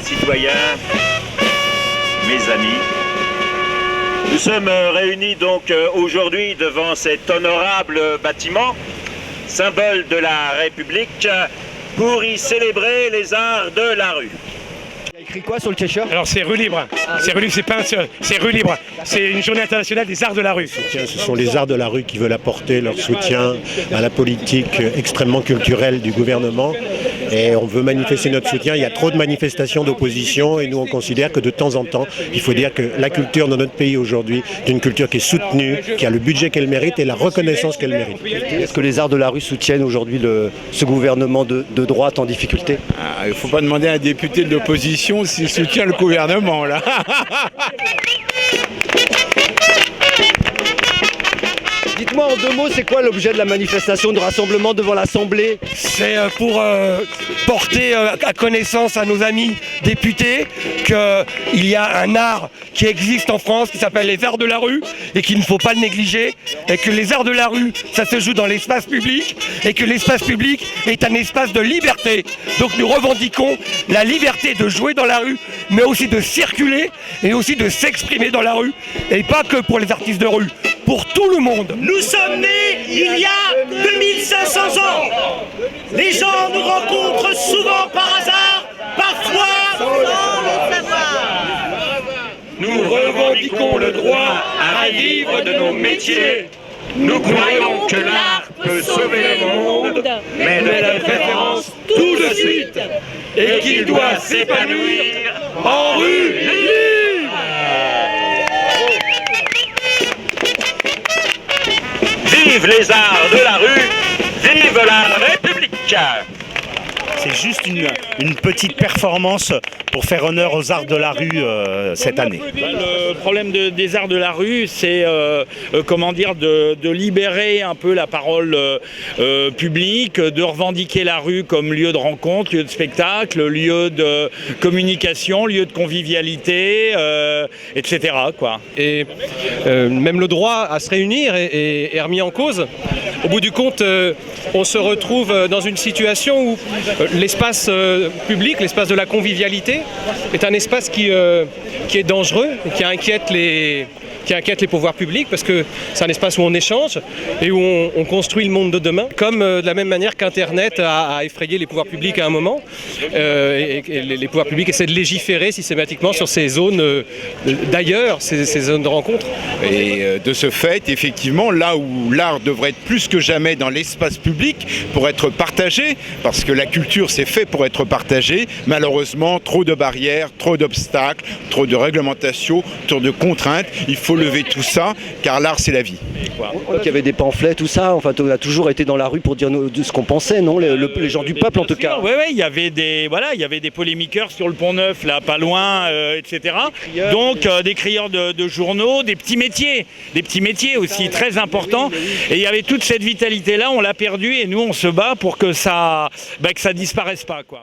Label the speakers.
Speaker 1: Citoyens, mes amis, nous sommes réunis donc aujourd'hui devant cet honorable bâtiment, symbole de la République, pour y célébrer les arts de la rue.
Speaker 2: Il y a écrit quoi sur le t-shirt?
Speaker 3: Alors c'est rue libre, c'est rue libre, c'est rue libre, c'est une journée internationale des arts de la rue.
Speaker 4: Ce sont les arts de la rue qui veulent apporter leur soutien à la politique extrêmement culturelle du gouvernement. Et on veut manifester notre soutien. Il y a trop de manifestations d'opposition et nous on considère que de temps en temps, il faut dire que la culture dans notre pays aujourd'hui est une culture qui est soutenue, qui a le budget qu'elle mérite et la reconnaissance qu'elle mérite.
Speaker 2: Est-ce que les arts de la rue soutiennent aujourd'hui ce gouvernement de droite en difficulté?
Speaker 5: Il ne faut pas demander à un député de l'opposition s'il soutient le gouvernement là.
Speaker 2: Dites-moi en 2 mots, c'est quoi l'objet de la manifestation de rassemblement devant l'Assemblée?
Speaker 3: C'est pour porter à connaissance à nos amis députés qu'il y a un art qui existe en France qui s'appelle les arts de la rue et qu'il ne faut pas le négliger, et que les arts de la rue, ça se joue dans l'espace public et que l'espace public est un espace de liberté. Donc nous revendiquons la liberté de jouer dans la rue, mais aussi de circuler et aussi de s'exprimer dans la rue, et pas que pour les artistes de rue, pour tout le monde.
Speaker 6: Nous sommes nés il y a 2500 ans. Les gens nous rencontrent souvent par hasard, parfois sans le savoir.
Speaker 3: Nous revendiquons le droit à vivre de nos métiers. Nous croyons que l'art peut sauver le monde, mais de la préférence tout de suite, et qu'il doit s'épanouir en rue libre.
Speaker 1: Vive les arts de la rue, vive la République!
Speaker 7: C'est juste une petite performance pour faire honneur aux arts de la rue cette année.
Speaker 8: Le problème des arts de la rue, c'est de libérer un peu la parole publique, de revendiquer la rue comme lieu de rencontre, lieu de spectacle, lieu de communication, lieu de convivialité, etc. quoi.
Speaker 9: Et même le droit à se réunir est remis en cause. Au bout du compte, on se retrouve dans une situation où l'espace public, l'espace de la convivialité, est un espace qui est dangereux, qui inquiète les pouvoirs publics, parce que c'est un espace où on échange et où on construit le monde de demain, comme de la même manière qu'Internet a effrayé les pouvoirs publics à un moment, et les pouvoirs publics essaient de légiférer systématiquement sur ces zones d'ailleurs, ces zones de rencontre.
Speaker 5: Et de ce fait, effectivement, là où l'art devrait être plus que jamais dans l'espace public pour être partagé, parce que la culture c'est fait pour être partagée, malheureusement trop de barrières, trop d'obstacles, trop de réglementations, trop de contraintes. Il faut lever tout ça, car l'art c'est la vie.
Speaker 2: Il y avait des pamphlets, tout ça, enfin on a toujours été dans la rue pour dire de ce qu'on pensait, non, les gens du peuple en tout cas.
Speaker 8: Oui, il y avait des polémiqueurs sur le Pont-Neuf, là, pas loin, etc. Donc des crieurs de journaux, des petits métiers aussi très importants. Et il y avait toute cette vitalité-là, on l'a perdue et nous on se bat pour que ça disparaisse pas, quoi.